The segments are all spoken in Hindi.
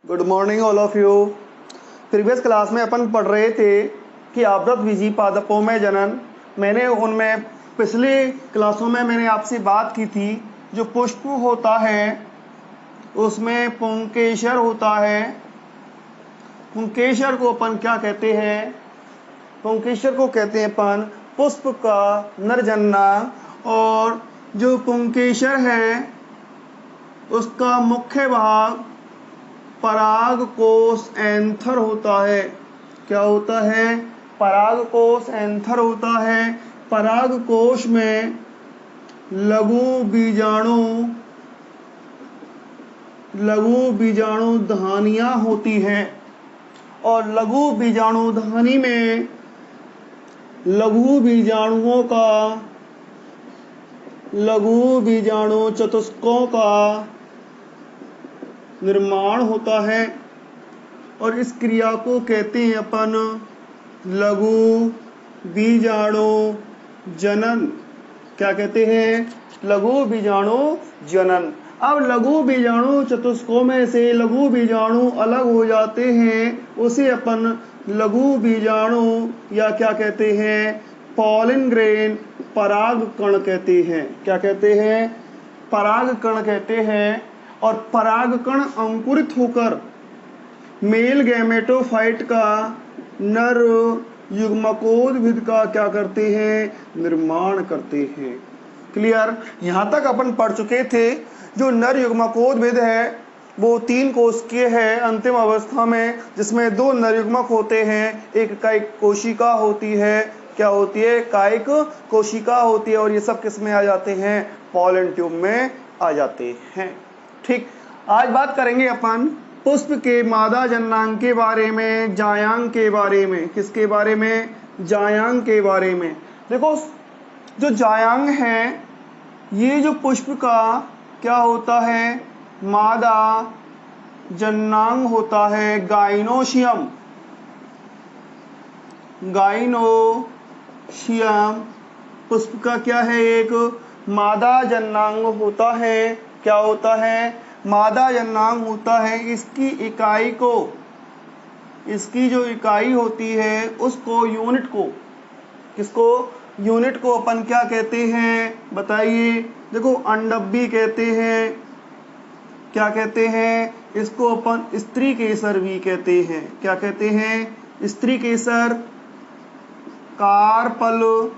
Good morning all of you. Previous class में अपन पढ़ रहे थे कि आवृत बीजी पादपों में जनन। मैंने उनमें पिछली क्लासों में मैंने आपसे बात की थी, जो पुष्प होता है उसमें पुंकेसर होता है। पुंकेसर को अपन क्या कहते हैं? पुंकेसर को कहते हैं अपन पुष्प का नरजन्ना। और जो पुंकेसर है उसका मुख्य भाग परागकोश एंथर होता है। क्या होता है? परागकोश एंथर होता है। परागकोश में लघु बीजाणु धानियां होती है और लघु बीजाणु धानी में लघु बीजाणु चतुष्कों का निर्माण होता है और इस क्रिया को कहते हैं अपन लघु बीजाणु जनन। क्या कहते हैं? लघु बीजाणु जनन। अब लघु बीजाणु चतुष्कों में से लघु बीजाणु अलग हो जाते हैं, उसे अपन लघु बीजाणु या क्या कहते हैं? पॉलन ग्रेन परागकण कहते हैं। क्या कहते हैं? परागकण कहते हैं। और परागकण अंकुरित होकर मेल गैमेटोफाइट का नर युग्मकोद्भिद का क्या करते हैं? निर्माण करते हैं। क्लियर? यहाँ तक अपन पढ़ चुके थे। जो नर युग्मकोद्भिद है वो 3 कोशिकीय है अंतिम अवस्था में, जिसमें 2 नर युग्मक होते हैं, एक कायिक कोशिका होती है। क्या होती है? कायिक कोशिका होती है। और ये सब किस में आ जाते हैं? पॉलन ट्यूब में आ जाते हैं। ठीक, आज बात करेंगे अपन पुष्प के मादा जन्नांग के बारे में, जायांग के बारे में। किसके बारे में? जायांग के बारे में। देखो, जो जायांग है ये जो पुष्प का क्या होता है? मादा जन्नांग होता है। गाइनोशियम पुष्प का क्या है? एक मादा जन्नांग होता है। क्या होता है? मादा जन्नांग होता है। इसकी जो इकाई होती है उसको यूनिट को अपन क्या कहते हैं? बताइए। देखो, अंडब्बी कहते हैं। क्या कहते हैं? इसको अपन स्त्री केसर भी कहते हैं। क्या कहते हैं? स्त्री केसर, कार्पल,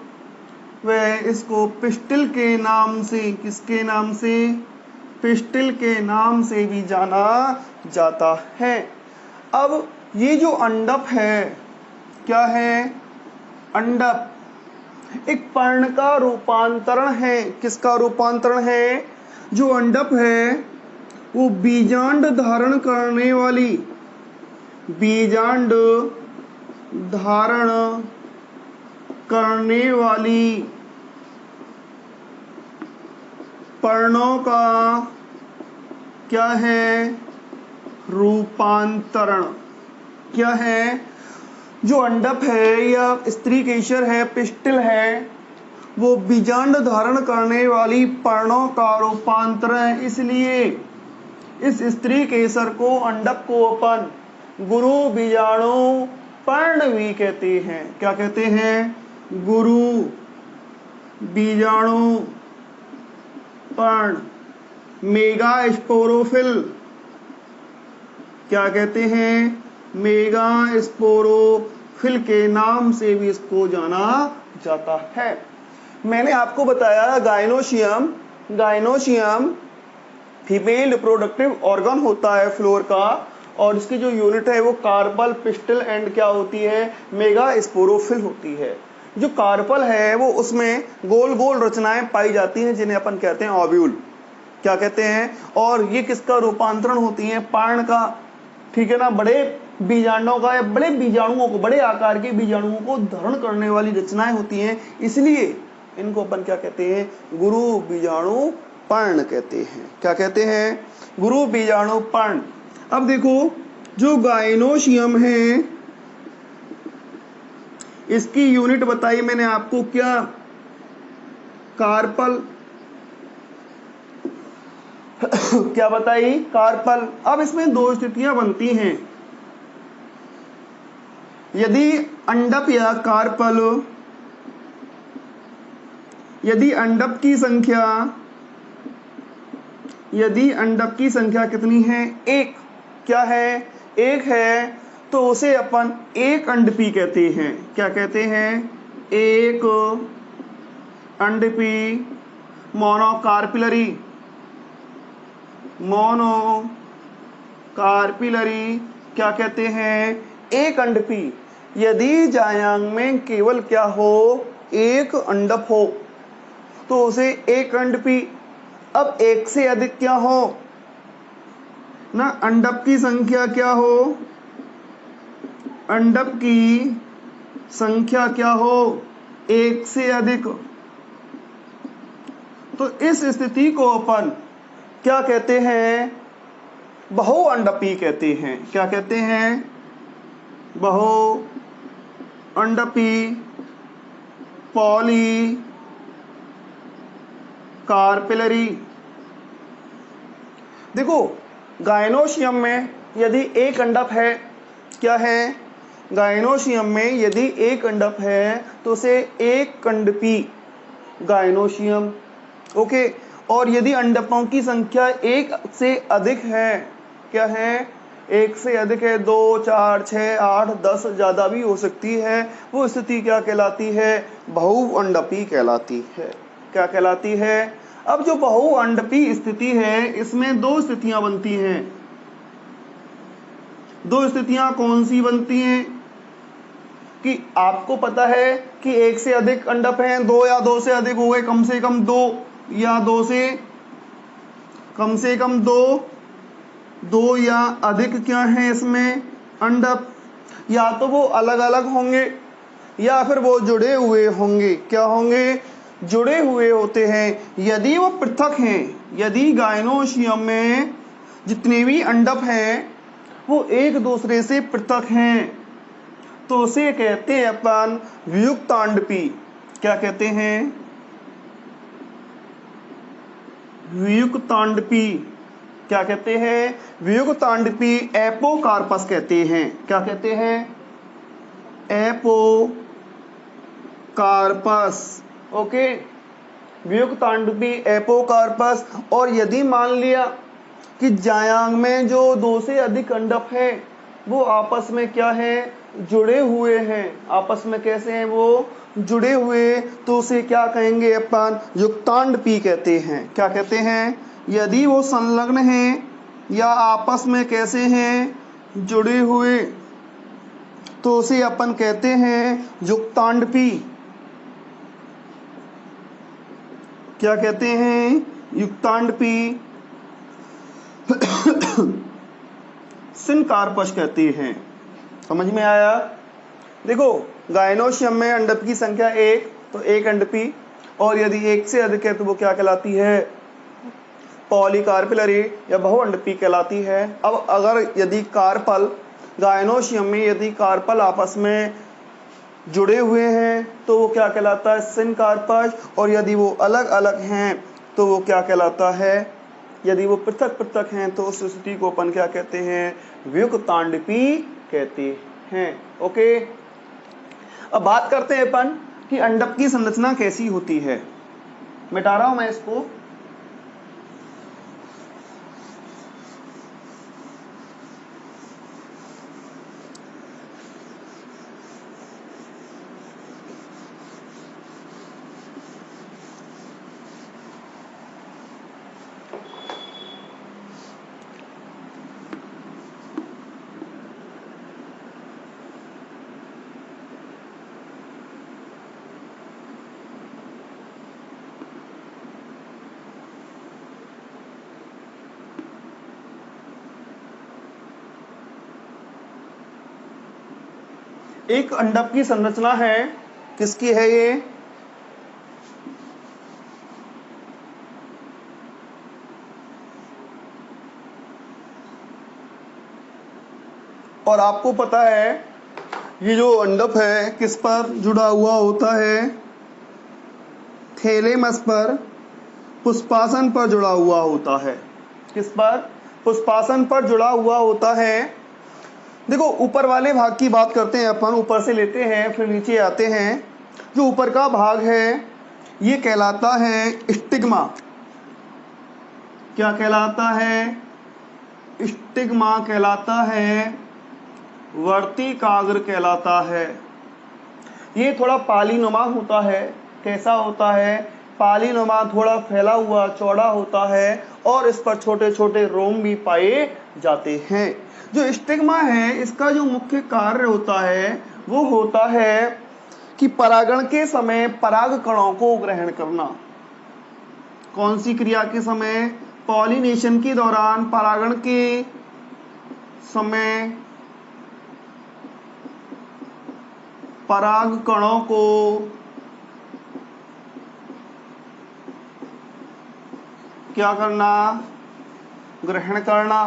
व इसको पिस्टिल के नाम से, किसके नाम से? पिस्टिल के नाम से भी जाना जाता है। अब ये जो अंडप है, क्या है? अंडप एक पर्ण का रूपांतरण है। किसका रूपांतरण है? जो अंडप है वो बीजांड धारण करने वाली पर्णों का क्या है? रूपांतरण। क्या है? जो अंडप है या स्त्री केसर है, पिस्टिल है, वो बीजांड धारण करने वाली पर्णों का रूपांतरण है। इसलिए इस स्त्री केसर को, अंडप को अपन गुरु बीजाणु पर्ण भी कहते हैं। क्या कहते हैं? गुरु बीजाणु पर्ण। मेगा स्पोरोफिल, क्या कहते हैं? मेगा स्पोरोफिल के नाम से भी इसको जाना जाता है। मैंने आपको बताया गाइनोशियम फीमेल रिप्रोडक्टिव ऑर्गन होता है फ्लोर का, और इसकी जो यूनिट है वो कार्पल, पिस्टिल एंड क्या होती है? मेगा स्पोरोफिल होती है। जो कार्पल है वो उसमें गोल गोल रचनाएं पाई जाती हैं जिन्हें अपन कहते हैं ओव्यूल। क्या कहते हैं? और ये किसका रूपांतरण होती है? पर्ण का। ठीक है ना? बड़े बीजांडों का या बड़े बीजाणुओं को, बड़े आकार के बीजाणुओं को धारण करने वाली रचनाएं होती हैं, इसलिए इनको अपन क्या कहते हैं? गुरु बीजाणु पर्ण कहते हैं। क्या कहते हैं? गुरु बीजाणु पर्ण। अब देखो, जो गाइनोशियम है इसकी यूनिट बताई मैंने आपको, क्या? कार्पल। क्या बताई? कार्पल। अब इसमें दो स्थितियां बनती हैं। यदि अंडप या कार्पल, यदि अंडप की संख्या कितनी है? एक। क्या है? एक है, तो उसे अपन एक अंडपी कहते हैं। क्या कहते हैं? एक अंडपी। मोनोकार्पिलरी, क्या कहते हैं? एक अंडपी। यदि जायांग में केवल क्या हो? एक अंडप हो, तो उसे एक अंडपी। अब एक से अधिक क्या हो ना, अंडप की संख्या क्या हो? अंडप की संख्या क्या हो? एक से अधिक। तो इस स्थिति को अपन क्या कहते हैं? बहुअंडपी कहते हैं। क्या कहते हैं? बहुअंडपी, पॉली कार्पिलरी। देखो, गायनोशियम में यदि एक अंडप है, क्या है? गायनोशियम में यदि एक अंडप है तो उसे एक अंडपी गायनोशियम। ओके। और यदि अंडपों की संख्या एक से अधिक है, क्या है? एक से अधिक है, 2, 4, 6, 8, 10, ज्यादा भी हो सकती है, वो स्थिति क्या कहलाती है? बहुअंडपी कहलाती है। क्या कहलाती है? अब जो बहुअंडपी स्थिति है, इसमें दो स्थितियां बनती हैं। दो स्थितियां कौन सी बनती हैं? कि आपको पता है कि एक से अधिक अंडप हैं, दो या दो से अधिक हो गए, कम से कम दो, या दो से कम से कम दो या अधिक क्या है इसमें? अंडप। या तो वो अलग अलग होंगे या फिर वो जुड़े हुए होंगे। क्या होंगे? जुड़े हुए होते हैं। यदि वो पृथक हैं, यदि गायनोशियम में जितने भी अंडप हैं वो एक दूसरे से पृथक हैं, तो उसे कहते हैं अपन वियुक्तांडपी। क्या कहते हैं? वियुक्तांडपी। क्या कहते हैं? वियुक्तांडपी। एपोकार्पस कहते हैं। क्या कहते हैं? एपोकार्पस। ओके। वियुक्तांडपी, एपोकार्पस। और यदि मान लिया कि जायांग में जो दो से अधिक अंडप है वो आपस में क्या है? जुड़े हुए हैं। आपस में कैसे हैं वो? जुड़े हुए। तो उसे क्या कहेंगे अपन? युक्तांडपी कहते हैं। क्या कहते हैं? यदि वो संलग्न हैं या आपस में कैसे हैं? जुड़े हुए, तो उसे अपन कहते हैं युक्तांडपी। क्या कहते हैं? युक्तांडपी। सिनकार्पस कहते हैं। समझ में आया? देखो, गायनोशियम में अंडप की संख्या एक, तो एक अंडपी। और यदि एक से अधिक है तो वो क्या कहलाती है? पॉलीकार्पिलरी या बहुअंडपी कहलाती है। अब अगर यदि कार्पल, गायनोशियम में यदि कार्पल आपस में जुड़े हुए हैं तो वो क्या कहलाता है? सिनकार्पस। और यदि वो अलग अलग हैं तो वो क्या कहलाता है? यदि वो पृथक पृथक हैं तो उस स्थिति को अपन क्या कहते हैं? वियुक्तांडपी कहते हैं। ओके। अब बात करते हैं अपन कि अंडप की संरचना कैसी होती है। मिटा रहा हूं मैं इसको। एक अंडप की संरचना है, किसकी है ये? और आपको पता है ये जो अंडप है किस पर जुड़ा हुआ होता है? थैलेमस पर, पुष्पासन पर जुड़ा हुआ होता है। किस पर? पुष्पासन पर जुड़ा हुआ होता है। देखो ऊपर वाले भाग की बात करते हैं अपन, ऊपर से लेते हैं फिर नीचे आते हैं। जो ऊपर का भाग है ये कहलाता है स्टिग्मा। क्या कहलाता है? स्टिग्मा कहलाता है, वर्तिकाग्र कहलाता है। ये थोड़ा पालीनुमा होता है। कैसा होता है? पालीनुमा, थोड़ा फैला हुआ चौड़ा होता है और इस पर छोटे छोटे रोम भी पाए जाते हैं। जो स्टिग्मा है इसका जो मुख्य कार्य होता है वो होता है कि परागण के समय पराग कणों को ग्रहण करना। कौन सी क्रिया के समय? पॉलिनेशन के दौरान परागण के समय पराग कणों को क्या करना? ग्रहण करना।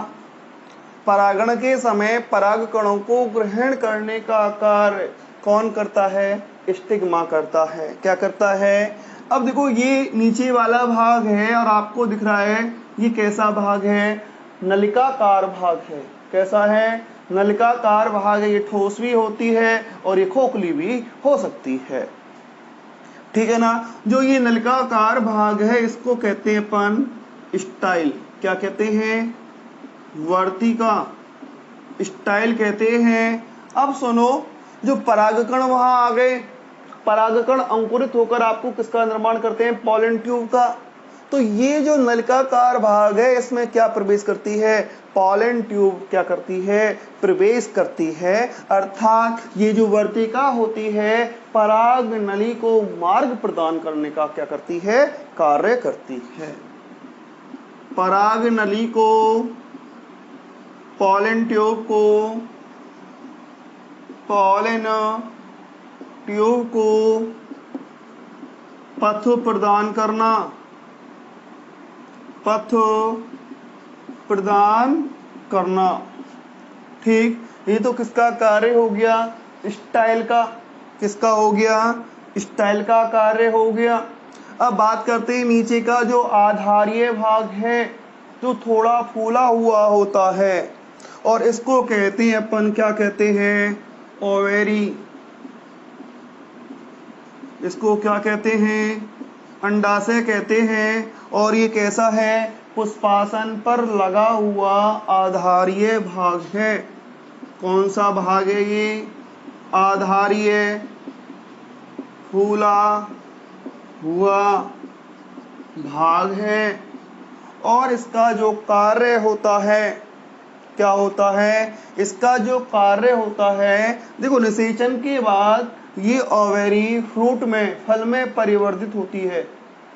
परागण के समय पराग कणों को ग्रहण करने का कार्य कौन करता है? स्टिग्मा करता है। क्या करता है? अब देखो ये नीचे वाला भाग है और आपको दिख रहा है ये कैसा भाग है? नलिकाकार भाग है। कैसा है? नलिकाकार भाग है। ये ठोस भी होती है और ये खोखली भी हो सकती है। ठीक है ना? जो ये नलिकाकार भाग है इसको कहते हैं अपन स्टाइल। क्या कहते हैं? वर्तिका स्टाइल कहते हैं। अब सुनो, जो परागकण वहां आ गए, परागकण अंकुरित होकर आपको किसका निर्माण करते हैं? पॉलन ट्यूब का। तो ये जो नलिकाकार भाग है इसमें क्या प्रवेश करती है? पॉलन ट्यूब क्या करती है? प्रवेश करती है। अर्थात ये जो वर्तिका होती है पराग नली को मार्ग प्रदान करने का क्या करती है? कार्य करती है। पराग नली को, पॉलन ट्यूब को, पॉलन ट्यूब को पथ प्रदान करना, पथ प्रदान करना। ठीक, ये तो किसका कार्य हो गया? स्टाइल का। किसका हो गया? स्टाइल का कार्य हो गया। अब बात करते हैं नीचे का जो आधारीय भाग है, जो थोड़ा फूला हुआ होता है और इसको कहते हैं अपन, क्या कहते हैं? ओवेरी। इसको क्या कहते हैं? अंडाशय कहते हैं। और ये कैसा है? पुष्पासन पर लगा हुआ आधारीय भाग है। कौन सा भाग है ये? आधारीय, फूला हुआ भाग है। और इसका जो कार्य होता है, क्या होता है? इसका जो कार्य होता है, देखो निषेचन के बाद ये ओवेरी फ्रूट में, फल में परिवर्तित होती है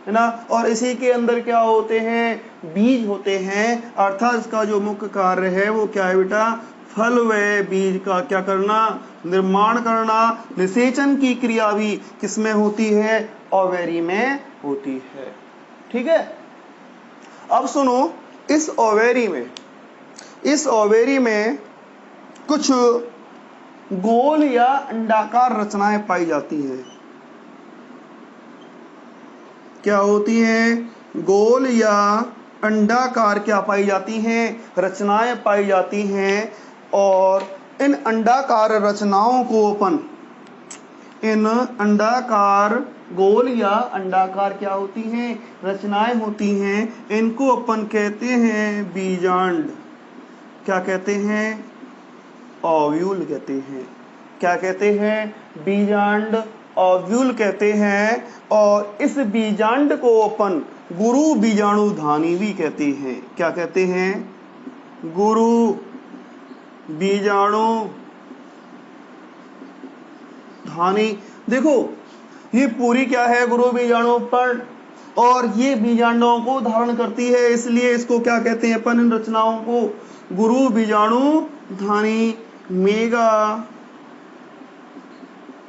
ना? और इसी के अंदर क्या होते हैं? बीज होते हैं। अर्थात इसका जो मुख्य कार्य है वो क्या है बेटा? फल व बीज का क्या करना? निर्माण करना। निषेचन की क्रिया भी किसमें होती है? ओवेरी में होती है। ठीक है। अब सुनो, इस ओवेरी में कुछ गोल या अंडाकार रचनाएं पाई जाती हैं। क्या होती हैं? गोल या अंडाकार क्या पाई जाती हैं? रचनाएं पाई जाती हैं। और इन अंडाकार रचनाओं को अपन, इन अंडाकार, गोल या अंडाकार क्या होती हैं? रचनाएं होती हैं। इनको अपन कहते हैं बीजांड। क्या कहते हैं? ओव्यूल कहते हैं। क्या कहते हैं? बीजांड, ओव्यूल कहते हैं। और इस बीजांड को अपन गुरु बीजाणुधानी भी कहते हैं। क्या कहते हैं? गुरु बीजाणुधानी। देखो ये पूरी क्या है? गुरु बीजाणु पर, और ये बीजांडों को धारण करती है, इसलिए इसको क्या कहते हैं अपन? इन रचनाओं को गुरु बीजाणुधानी मेगा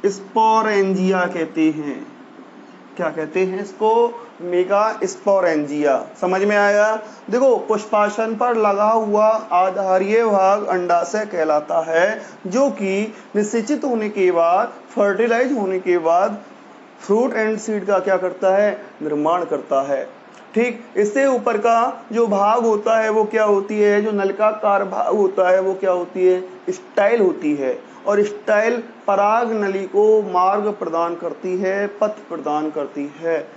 स्पोरेंजिया कहते हैं। क्या कहते हैं इसको? Mega sporangia. समझ में आया? देखो पुष्पासन पर लगा हुआ आधारीय भाग अंडाशय कहलाता है, जो कि निषेचित होने के बाद, फर्टिलाइज होने के बाद फ्रूट एंड सीड का क्या करता है? निर्माण करता है। ठीक, इससे ऊपर का जो भाग होता है वो क्या होती है, जो नलिकाकार भाग होता है वो क्या होती है, स्टाइल होती है। और स्टाइल पराग नली को मार्ग प्रदान करती है, पथ प्रदान करती है।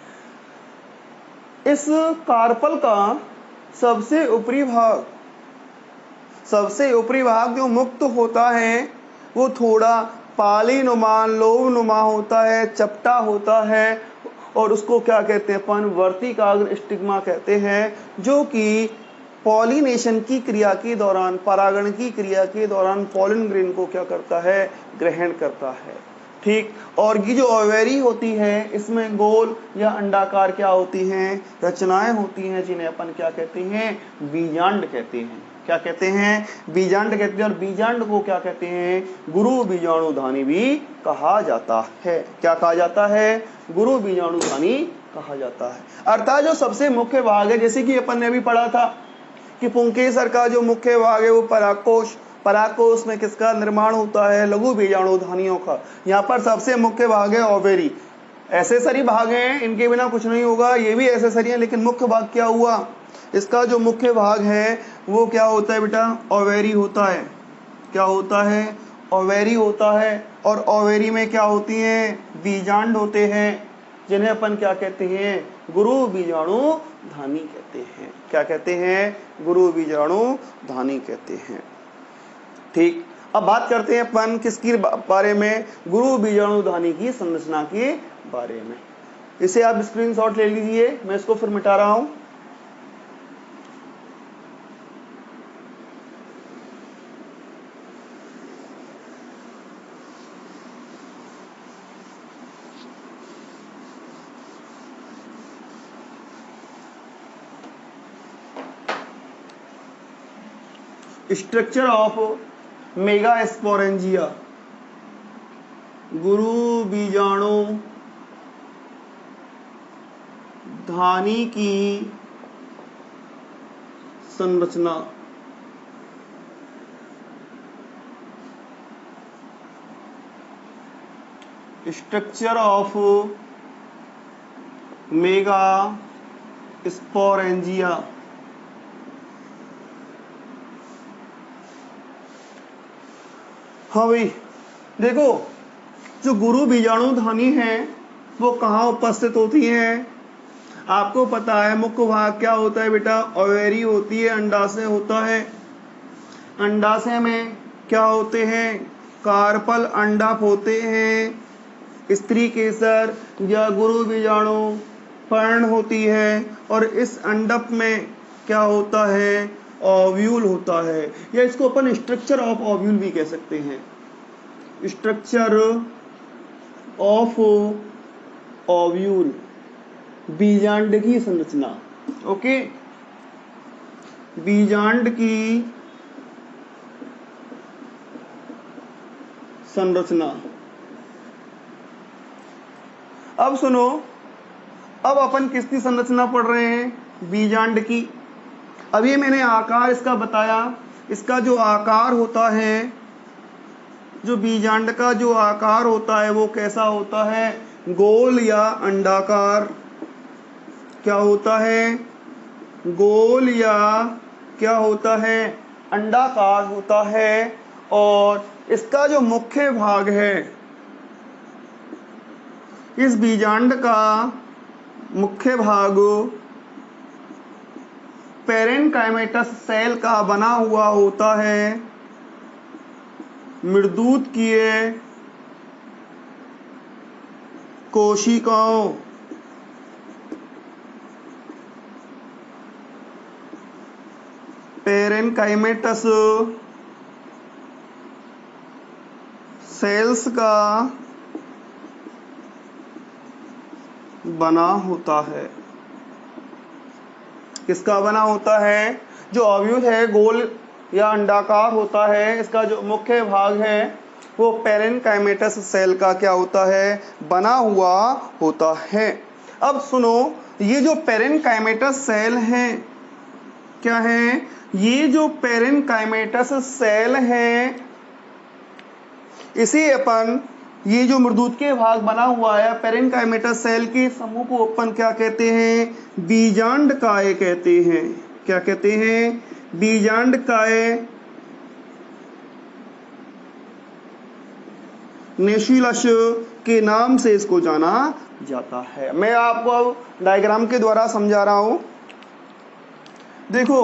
इस कार्पल का सबसे ऊपरी भाग जो मुक्त होता है वो थोड़ा पालीनुमा लोबनुमा होता है, चपटा होता है, और उसको क्या कहते हैं अपन, वर्तिकाग्र स्टिग्मा कहते हैं, जो कि पॉलिनेशन की क्रिया के दौरान, परागण की क्रिया के दौरान पॉलन ग्रेन को क्या करता है, ग्रहण करता है। ठीक, और ये जो ओवेरी होती है इसमें गोल या अंडाकार क्या होती हैं, रचनाएं होती हैं, जिन्हें अपन क्या कहते हैं, बीजांड कहते हैं। क्या कहते हैं, बीजांड कहते हैं। और बीजांड को क्या कहते हैं, गुरु बीजाणुधानी भी कहा जाता है। क्या कहा जाता है, गुरु बीजाणुधानी कहा जाता है। अर्थात जो सबसे मुख्य भाग है, जैसे कि अपन ने अभी पढ़ा था कि पुंकेसर का जो मुख्य भाग है वो परागकोश, परागकोश में किसका निर्माण होता है, लघु बीजाणुधानियों का। यहाँ पर सबसे मुख्य भाग है ओवेरी। एसेसरी भाग हैं, इनके बिना कुछ नहीं होगा, ये भी एसेसरी है, लेकिन मुख्य भाग क्या हुआ, इसका जो मुख्य भाग है वो क्या होता है बेटा, ओवेरी होता है। क्या होता है, ओवेरी होता है। और ओवेरी में क्या होती हैं, बीजांड होते हैं, जिन्हें अपन क्या कहते हैं, गुरु बीजाणुधानी कहते हैं। क्या कहते हैं, गुरु बीजाणुधानी कहते हैं। ठीक, अब बात करते हैं अपन किसके बारे में, गुरु बीजाणुधानी की संरचना के बारे में। इसे आप स्क्रीनशॉट ले लीजिए, मैं इसको फिर मिटा रहा हूं। स्ट्रक्चर ऑफ मेगास्पोरेंजिया, गुरु बीजाणुधानी की संरचना। Structure of megasporangia. हाँ भाई देखो, जो गुरु बीजाणुधानी है वो कहाँ उपस्थित होती हैं, आपको पता है मुख्य भाग क्या होता है बेटा, ओवेरी होती है, अंडाशय होता है। अंडाशय में क्या होते हैं, कार्पल अंडक होते हैं, स्त्री केसर या गुरु बीजाणु पर्ण होती है, और इस अंडक में क्या होता है, ओव्यूल होता है, या इसको अपन स्ट्रक्चर ऑफ ओव्यूल भी कह सकते हैं। स्ट्रक्चर ऑफ ओव्यूल, बीजांड की संरचना। ओके, बीजांड की संरचना। अब सुनो, अब अपन किसकी संरचना पढ़ रहे हैं, बीजांड की। अभी मैंने आकार इसका बताया, इसका जो आकार होता है, जो बीजांड का जो आकार होता है वो कैसा होता है, गोल या अंडाकार। क्या होता है, गोल या क्या होता है, अंडाकार होता है। और इसका जो मुख्य भाग है, इस बीजांड का मुख्य भाग पेरेनकाइमेटस सेल का बना हुआ होता है, मृदुतकीय कोशिकाओं पेरेनकाइमेटस सेल्स का बना होता है। किसका बना होता है, जो ओव्यूल है गोल या अंडाकार होता है, इसका जो मुख्य भाग है वो पेरेनकाइमेटस सेल का क्या होता है, बना हुआ होता है। अब सुनो, ये जो पेरेनकाइमेटस सेल हैं क्या है, ये जो पेरेनकाइमेटस सेल हैं इसे अपन ये जो मृदुकीय भाग बना हुआ है पेरेन्काइमेटस सेल के समूह को अपन क्या कहते हैं? बीजांडकाय कहते हैं। क्या कहते हैं? बीजांडकाय नेशुलस के नाम से इसको जाना जाता है। मैं आपको अब डायग्राम के द्वारा समझा रहा हूं। देखो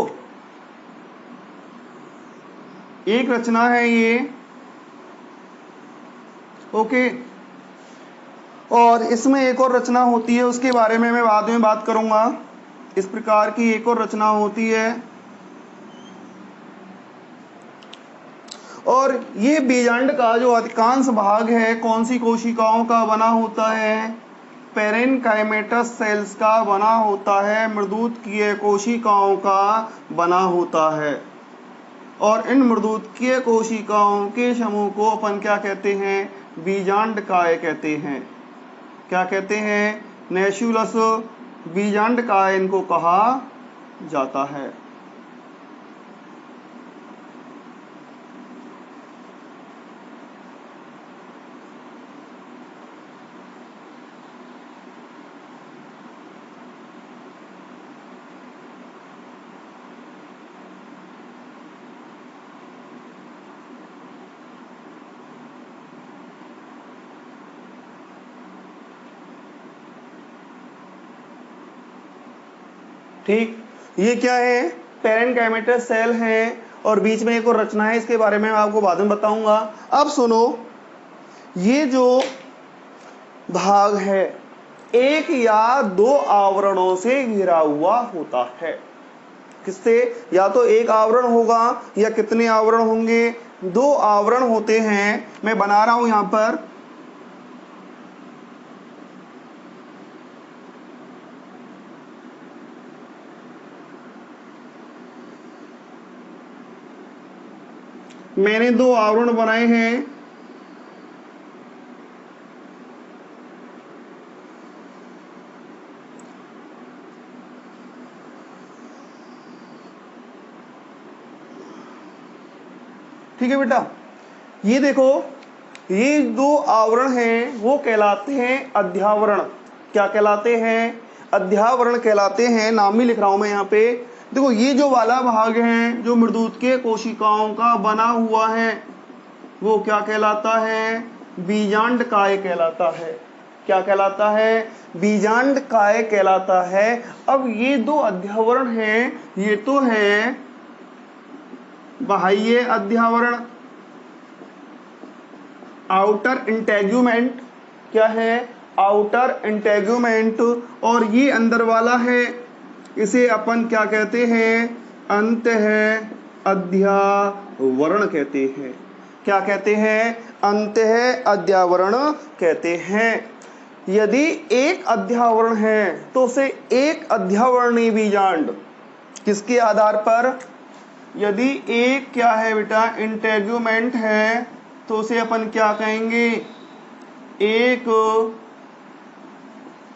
एक रचना है ये, ओके, और इसमें एक और रचना होती है, उसके बारे में मैं बाद में बात करूंगा। इस प्रकार की एक और रचना होती है, और ये बीजांड का जो अधिकांश भाग है कौन सी कोशिकाओं का बना होता है? पेरेन्काइमेटस सेल्स का बना होता है, मृदुकीय कोशिकाओं का बना होता है। और इन मृदुकीय कोशिकाओं के समूह को अपन क्या कहते हैं? बीजांडकाय कहते हैं। क्या कहते हैं? नेशुलस बीजांडकाय इनको कहा जाता है। ठीक, ये क्या है? पेरेन्काइमेटस सेल है, और बीच में एक और रचना है, इसके बारे में मैं आपको बाद में बताऊंगा। अब सुनो, ये जो भाग है एक या दो आवरणों से घिरा हुआ होता है। किससे? या तो एक आवरण होगा या कितने आवरण होंगे? दो आवरण होते हैं। मैं बना रहा हूं यहां पर, मैंने दो आवरण बनाए हैं। ठीक है बेटा, ये देखो, ये दो आवरण हैं वो कहलाते हैं अध्यावरण। क्या कहलाते हैं? अध्यावरण कहलाते हैं। नाम ही लिख रहा हूं मैं यहाँ पे। देखो ये जो वाला भाग है जो मृदुकीय कोशिकाओं का बना हुआ है वो क्या कहलाता है? बीजांडकाय कहलाता है। क्या कहलाता है? बीजांडकाय कहलाता है। अब ये दो अध्यावरण हैं, ये तो है बाह्य अध्यावरण, आउटर इंटेग्यूमेंट। क्या है? Outer integument. और ये अंदर वाला है, इसे अपन क्या कहते हैं? अंतः अध्यावरण कहते हैं। क्या कहते हैं? अंतः अध्यावरण कहते हैं। यदि एक अध्यावरण है तो उसे एक अध्यावरणीय बीजांड। किसके आधार पर? यदि एक क्या है बेटा? इंटेग्यूमेंट है, तो उसे अपन क्या कहेंगे? एक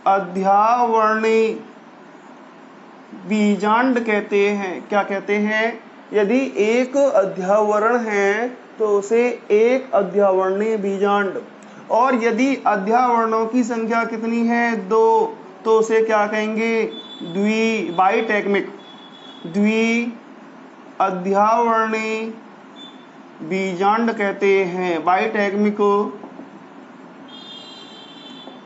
अध्यावरणीय बीजांड कहते हैं। क्या कहते हैं? यदि एक अध्यावरण है तो उसे एक अध्यावरणीय बीजांड। और यदि अध्यावरणों की संख्या कितनी है? दो, तो उसे क्या कहेंगे? बाइटैगमिक, द्वि अध्यावरणीय बीजांड कहते हैं। बाइटैगमिक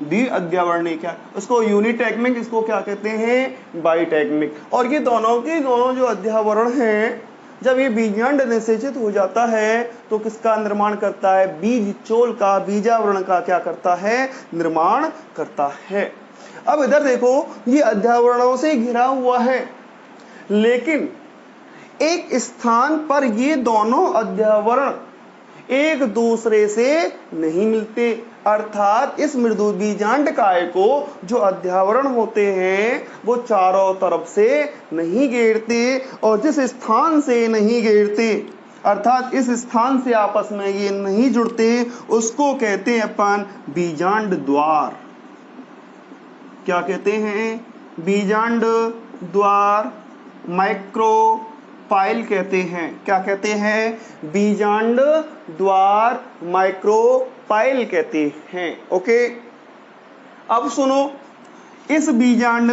द्विअध्यावरणीय, क्या उसको यूनिटैगमिक, इसको क्या कहते हैं? बाइटैगमिक। और ये दोनों के दोनों जो अध्यावरण हैं, जब ये बीजांड निषेचित हो जाता है तो किसका निर्माण करता है? बीज चोल का, बीजावरण का क्या करता है? निर्माण करता है। अब इधर देखो, ये अध्यावरणों से घिरा हुआ है, लेकिन एक स्थान पर ये दोनों अध्यावरण एक दूसरे से नहीं मिलते। अर्थात इस मृदु बीजांडकाय को जो अध्यावरण होते हैं वो चारों तरफ से नहीं घेरते, और जिस स्थान से नहीं घेरते, अर्थात इस स्थान से आपस में ये नहीं जुड़ते, उसको कहते हैं अपन बीजांड द्वार। क्या कहते हैं? बीजांड द्वार। माइक्रो पाइल कहते हैं। क्या कहते हैं? बीजांड द्वार माइक्रोपाइल कहते हैं। ओके, अब सुनो, इस बीजांड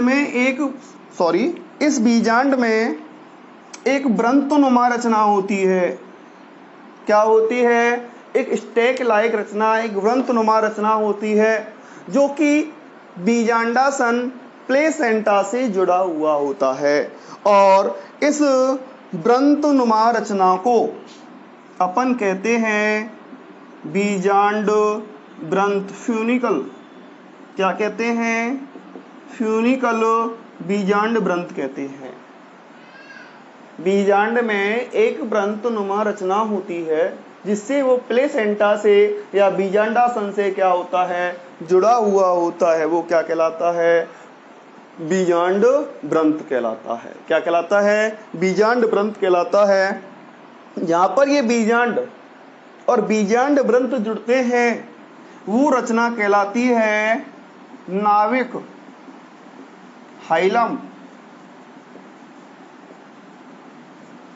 में एक वृंतनुमा रचना होती है। क्या होती है? एक स्टेक लाइक रचना, एक वृंतनुमा रचना होती है जो कि बीजांडासन प्लेसेंटा से जुड़ा हुआ होता है। और इस वृंतनुमा रचना को अपन कहते हैं बीजांड वृंत, फ्यूनिकल। क्या कहते हैं? फ्यूनिकल बीजांड वृंत कहते हैं। बीजांड में एक वृंतनुमा रचना होती है जिससे वो प्लेसेंटा से या बीजांडासन से क्या होता है? जुड़ा हुआ होता है। वो क्या कहलाता है? बीजांड वृंत कहलाता है। क्या कहलाता है? बीजांड वृंत कहलाता है। जहां पर ये बीजांड और बीजांड वृंत जुड़ते हैं वो रचना कहलाती है नाविक हाइलम।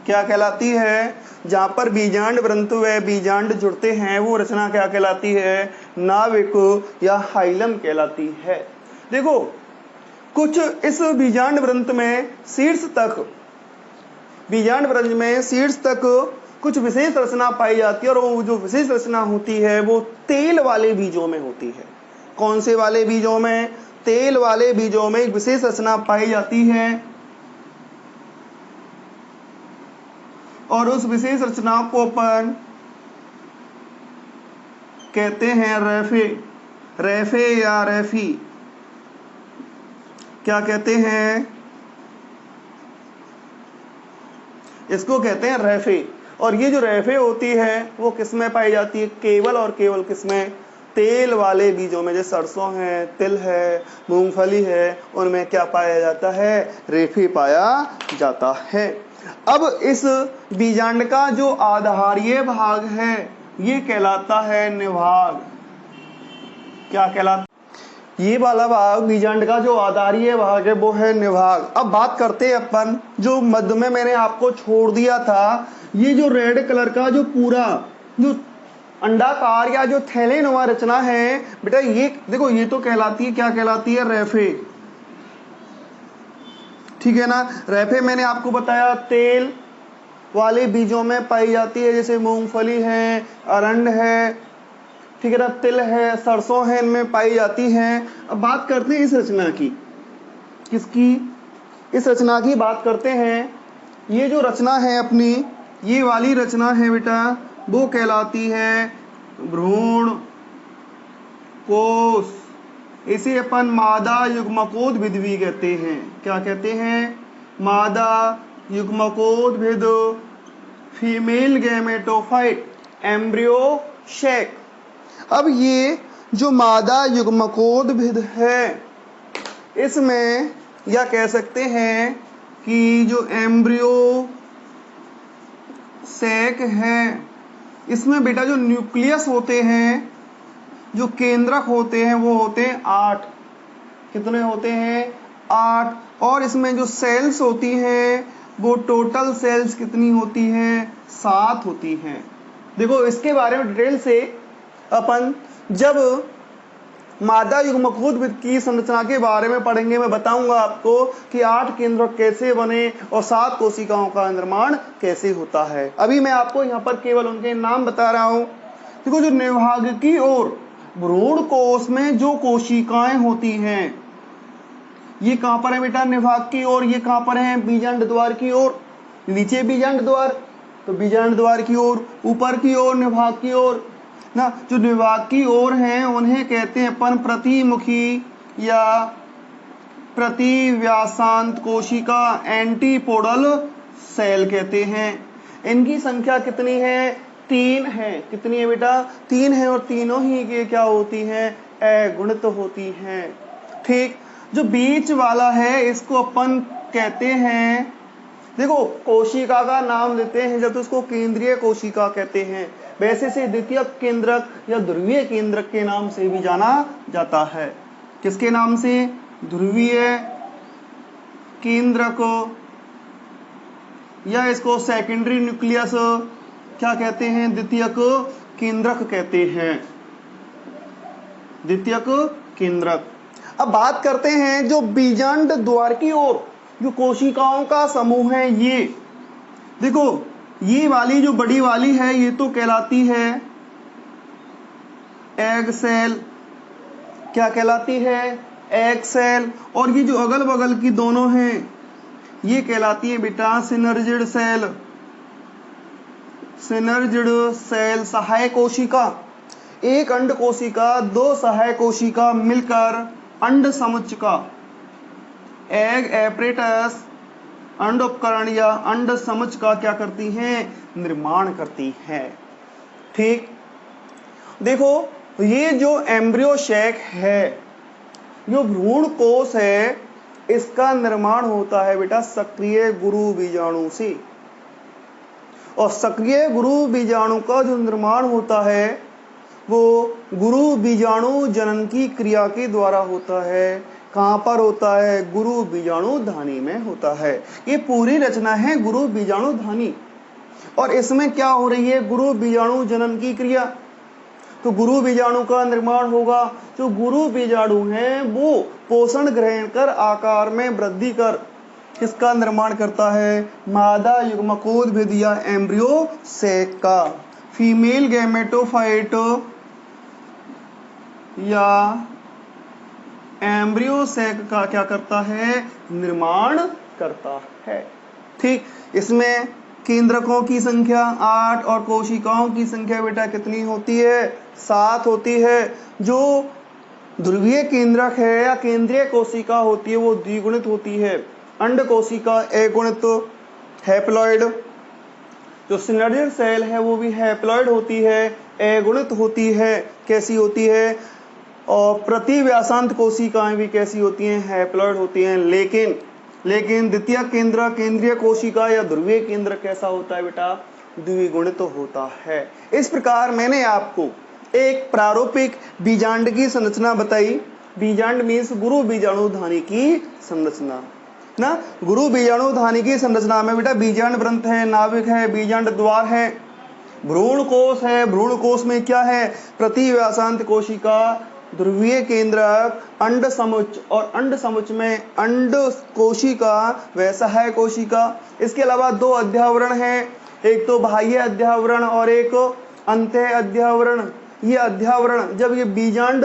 क्या कहलाती है? जहां पर बीजांड वृंत व बीजांड जुड़ते हैं वो रचना क्या कहलाती है? नाविक या हाइलम कहलाती है। देखो, कुछ इस बीजांड वृंत में शीर्ष तक कुछ विशेष रचना पाई जाती है और वो जो विशेष रचना होती है वो तेल वाले बीजों में होती है। कौन से वाले बीजों में? तेल वाले बीजों में एक विशेष रचना पाई जाती है और उस विशेष रचना को अपन कहते हैं रेफे या रेफी। क्या कहते हैं? इसको कहते हैं रेफे। और ये जो रेफे होती है वो किसमें पाई जाती है? केवल और केवल किसमें? तेल वाले बीजों में। जैसे सरसों है, तिल है, मूंगफली है, उनमें क्या पाया जाता है? रेफे पाया जाता है। अब इस बीजांड का जो आधारीय भाग है ये कहलाता है निभाग। क्या कहलाता? ये वाला भाग बीजांड का जो आधारीय भाग है वो है निभाग। अब बात करते हैं अपन, जो मध्य में मैंने आपको छोड़ दिया था, ये जो रेड कलर का जो पूरा जो अंडाकार या जो थैलेनुमा रचना है बेटा, ये देखो, ये तो कहलाती है, क्या कहलाती है? रेफे। ठीक है ना? रेफे मैंने आपको बताया तेल वाले बीजों में पाई जाती है, जैसे मूंगफली है, अरंड है, ठीक है ना, तिल है, सरसों है, इनमें पाई जाती हैं। अब बात करते हैं इस रचना की। किसकी? इस रचना की बात करते हैं। ये जो रचना है अपनी, ये वाली रचना है बेटा, वो कहलाती है भ्रूण कोश। इसे अपन मादा युग्मकोद्भिद भी कहते हैं। क्या कहते हैं? मादा युग्मकोद्भिद, फीमेल गैमेटोफाइट, एम्ब्रियो शैक। अब ये जो मादा युग्मकोद्भिद है इसमें या कह सकते हैं कि जो एम्ब्रियो सैक है, इसमें बेटा जो न्यूक्लियस होते हैं, जो केंद्रक होते हैं, वो होते हैं 8। कितने होते हैं? 8। और इसमें जो सेल्स होती हैं वो टोटल सेल्स कितनी होती हैं? 7 होती हैं। देखो, इसके बारे में डिटेल से अपन जब मादा युग्मकोद्भिद की संरचना के बारे में पढ़ेंगे, मैं बताऊंगा आपको कि 8 केंद्रक कैसे बने और 7 कोशिकाओं का निर्माण कैसे होता है। अभी मैं आपको यहाँ पर केवल उनके नाम बता रहा हूँ। देखो, जो निभाग की ओर भ्रूण कोश में जो कोशिकाएं होती हैं, ये कहां पर है बेटा? निभाग की ओर। ये कहां पर है? बीजांड द्वार की ओर। नीचे बीजांड द्वार, तो बीजांड द्वार की ओर, ऊपर की ओर निभाग की ओर ना। जो निभाग की ओर हैं उन्हें कहते हैं अपन प्रतिमुखी या प्रतिव्यासांत कोशिका, एंटीपोडल सेल कहते हैं। इनकी संख्या कितनी है? 3 है। कितनी है बेटा? 3 है। और तीनों ही ये क्या होती हैं? अगुणित होती हैं। ठीक। जो बीच वाला है इसको अपन कहते हैं, देखो, कोशिका का नाम देते हैं जब तो उसको केंद्रीय कोशिका कहते हैं। वैसे से द्वितीयक केंद्रक या ध्रुवीय केंद्रक के नाम से भी जाना जाता है। किसके नाम से? ध्रुवीय केंद्रक या इसको सेकेंडरी न्यूक्लियस क्या कहते हैं, द्वितीयक केंद्रक कहते हैं, द्वितीयक केंद्रक। अब बात करते हैं जो बीजांड द्वार की ओर जो कोशिकाओं का समूह है, ये देखो, ये वाली जो बड़ी वाली है ये तो कहलाती है एग सेल, क्या कहलाती है, एग सेल। और ये जो अगल बगल की दोनों हैं ये कहलाती है बेटा सिनर्जिड सेल, सिनर्जिड सेल, सहायक कोशिका। एक अंड कोशिका, दो सहायक कोशिका मिलकर अंड समुच्चका, एग एपरेटस, अंड उपकरण या अंड समुच्चका क्या करती हैं, निर्माण करती हैं। ठीक, देखो ये जो एम्ब्रियो सैक है, जो भ्रूण कोश है, इसका निर्माण होता है बेटा सक्रिय गुरु बीजाणु से। और सक्रिय गुरु बीजाणु का जो निर्माण होता है वो गुरु बीजाणु जनन की क्रिया के द्वारा होता है। कहाँ पर होता है, गुरु बीजाणु धानी में होता है। ये पूरी रचना है गुरु बीजाणु धानी। और इसमें क्या हो रही है, गुरु बीजाणु जनन की क्रिया। तो गुरु बीजाणु का निर्माण होगा, जो गुरु बीजाणु है वो पोषण ग्रहण कर आकार में वृद्धि कर किसका निर्माण करता है, मादा युग्मकोद्भिद या एम्ब्रियो सैक का। फीमेल गैमेटोफाइट या एम्ब्रियो सैक का क्या करता है, निर्माण करता है। ठीक, इसमें केंद्रकों की संख्या 8 और कोशिकाओं की संख्या बेटा कितनी होती है, 7 होती है। जो ध्रुवीय केंद्रक है या केंद्रीय कोशिका होती है वो द्विगुणित होती है। अंड कोशिका अगुणित हैप्लॉइड, जो सिनर्जिड सेल है वो भी हैप्लॉइड होती है, अगुणित होती है। कैसी होती है, और प्रतिव्यासांत कोशिकाएं भी कैसी होती हैं, हैप्लॉइड होती हैं। लेकिन द्वितीय केंद्र, केंद्रीय कोशिका या ध्रुवीय केंद्र कैसा होता है बेटा, द्विगुणित होता है। इस प्रकार मैंने आपको एक प्रारूपिक बीजांड की संरचना बताई। बीजांड मीन्स गुरु बीजाणु धानी की संरचना ना। गुरु बीजाणु धानी की संरचना में बेटा बीजांड ग्रंथ है, नाभिक है, बीजांड द्वार है, भ्रूण कोश है। भ्रूण कोश में क्या है, प्रतिव्यासांत कोशिका, ध्रुवीय केंद्रक, अंड समुच्च, और अंड समुच्च में अंड कोशिका व सहायक कोशिका। इसके अलावा दो अध्यावरण हैं, एक तो बाह्य अध्यावरण और एक अंतः अध्यावरण। ये अध्यावरण जब ये बीजांड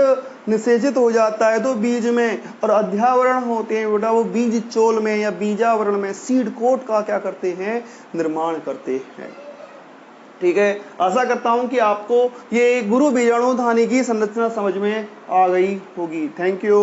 निषेचित हो जाता है तो बीज में, और अध्यावरण होते हैं बेटा वो बीज चोल में या बीजावरण में सीड कोट का क्या करते हैं, निर्माण करते हैं। ठीक है, आशा करता हूं कि आपको ये गुरु बीजाणु धानी की संरचना समझ में आ गई होगी। Thank you.